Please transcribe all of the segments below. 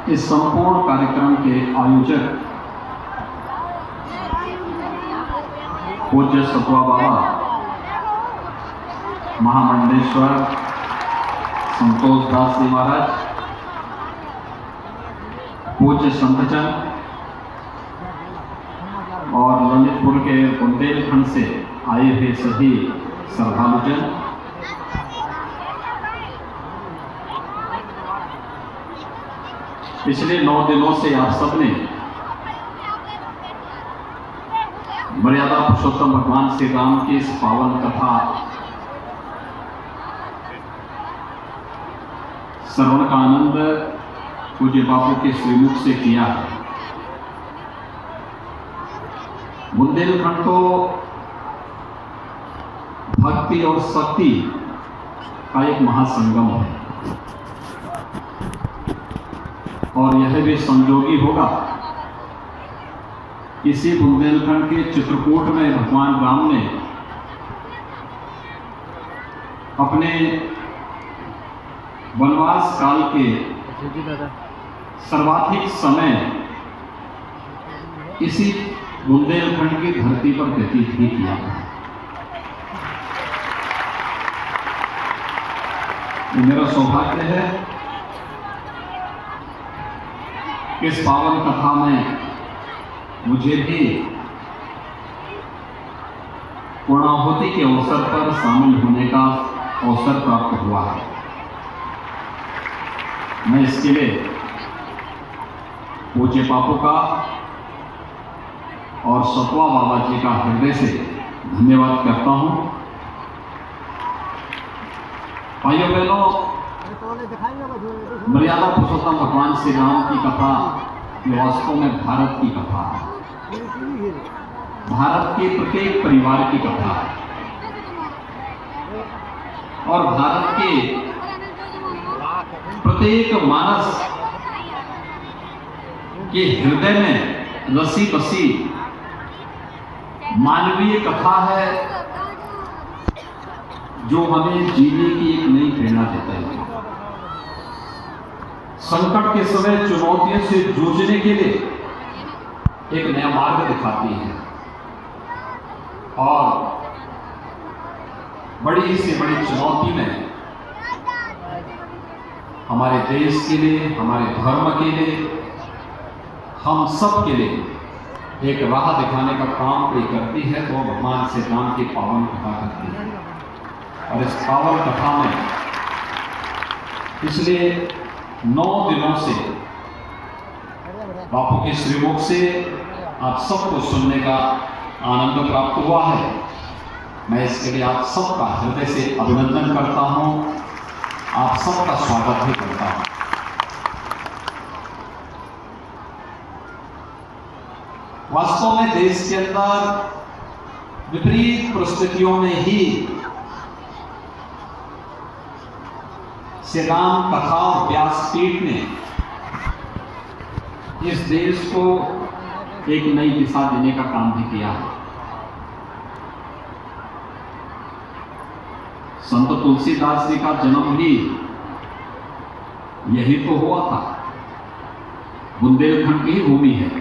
इस संपूर्ण कार्यक्रम के आयोजक पूज्य सतवा बाबा महामंडलेश्वर संतोष दास जी महाराज, पूज्य संतजन और ललितपुर के बुंदेलखंड से आए हुए सभी श्रद्धालुजन, पिछले 9 दिनों से आप सबने मर्यादा पुरुषोत्तम भगवान श्री राम की इस पावन कथा श्रवण का आनंद पूज्य बापू के श्रीमुख से किया है। बुंदेलखंड तो भक्ति और शक्ति का एक महासंगम है और यह भी संजोगी होगा। इसी बुंदेलखंड के चित्रकूट में भगवान राम ने अपने वनवास काल के सर्वाधिक समय इसी बुंदेलखंड की धरती पर व्यतीत ही किया। मेरा सौभाग्य है इस पावन कथा में मुझे भी पूर्णाहुति के अवसर पर शामिल होने का अवसर प्राप्त हुआ है। मैं इसके लिए पूज्य बापू का और सतवा बाबा जी का हृदय से धन्यवाद करता हूं। भाइयों बहनों, मर्यादा पुरुषोत्तम भगवान श्री राम की कथा वास्तव में भारत की कथा है, भारत के प्रत्येक परिवार की कथा है और भारत के प्रत्येक मानस के हृदय में रसी बसी मानवीय कथा है जो हमें जीने की एक नई प्रेरणा देता है। संकट के समय चुनौतियों से जूझने के लिए एक नया मार्ग दिखाती है और बड़ी से बड़ी चुनौती में हमारे देश के लिए, हमारे धर्म के लिए, हम सब के लिए एक राह दिखाने का काम कोई करती है तो भगवान श्री राम की पावन कथा करती है। और इस पावन कथा में पिछले 9 दिनों से बापू के श्रीमुख से आप सबको सुनने का आनंद प्राप्त हुआ है। मैं इसके लिए आप सबका हृदय से अभिनंदन करता हूं, आप सबका स्वागत भी करता हूं। वास्तव में देश के अंदर विपरीत परिस्थितियों में ही श्री राम कथा और व्यासपीठ ने इस देश को एक नई दिशा देने का काम भी किया है। संत तुलसीदास जी का जन्म भी यही तो हुआ था, बुंदेलखंड की भूमि है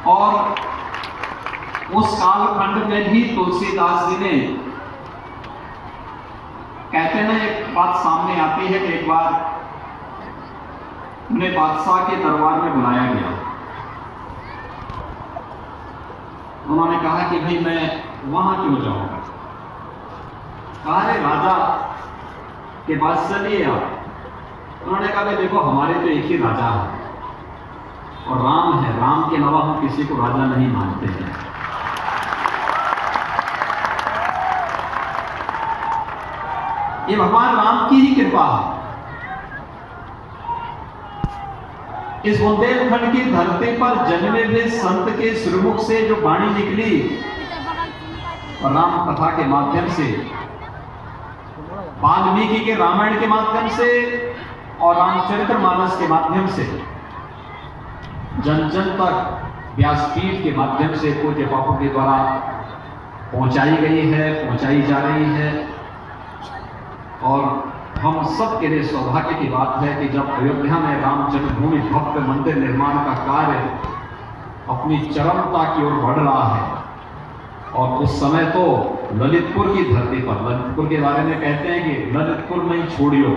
और उस कालखंड में भी तुलसीदास जी ने, कहते ना, एक बात सामने आती है कि एक बार उन्हें बादशाह के दरबार में बुलाया गया। उन्होंने कहा कि भाई मैं वहां क्यों जाऊंगा। कहा रे राजा के पास चलिए आप। उन्होंने कहा देखो हमारे तो एक ही राजा है और राम है, राम के अलावा हम किसी को राजा नहीं मानते हैं। ये भगवान राम की ही कृपा है। इस बुंदेलखंड की धरती पर जन्मे हुए संत के श्रीमुख से जो वाणी निकली राम कथा के माध्यम से, वाल्मीकि के रामायण के माध्यम से और रामचरितमानस के माध्यम से जन जन तक व्यासपीठ के माध्यम से पूज्य बापू के द्वारा पहुंचाई गई है, पहुंचाई जा रही है। और हम सब के लिए सौभाग्य की बात है कि जब अयोध्या में राम जन्मभूमि भव्य मंदिर निर्माण का कार्य अपनी चरमता की ओर बढ़ रहा है, और उस समय तो ललितपुर की धरती पर, ललितपुर के बारे में कहते हैं कि ललितपुर में ही छोड़ियो,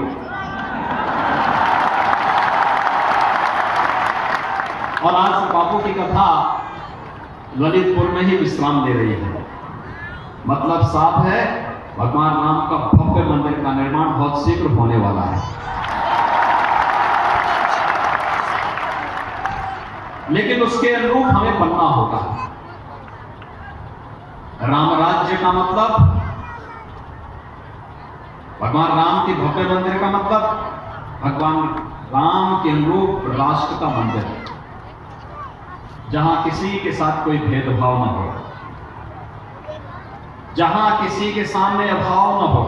और आज बापू की कथा ललितपुर में ही विश्राम ले रही है। मतलब साफ है, भगवान राम का भव्य मंदिर का निर्माण बहुत शीघ्र होने वाला है। लेकिन उसके अनुरूप हमें बनना होगा। राम राज्य का मतलब, भगवान राम के भव्य मंदिर का मतलब भगवान राम के अनुरूप राष्ट्र का मंदिर, जहां किसी के साथ कोई भेदभाव न हो, जहां किसी के सामने अभाव न हो,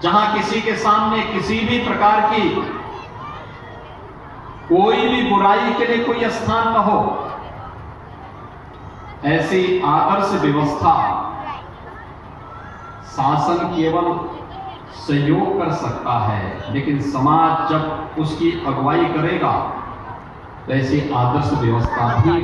जहां किसी के सामने किसी भी प्रकार की कोई भी बुराई के लिए कोई स्थान न हो। ऐसी आदर्श व्यवस्था शासन केवल सहयोग कर सकता है, लेकिन समाज जब उसकी अगुवाई करेगा तो ऐसी आदर्श व्यवस्था भी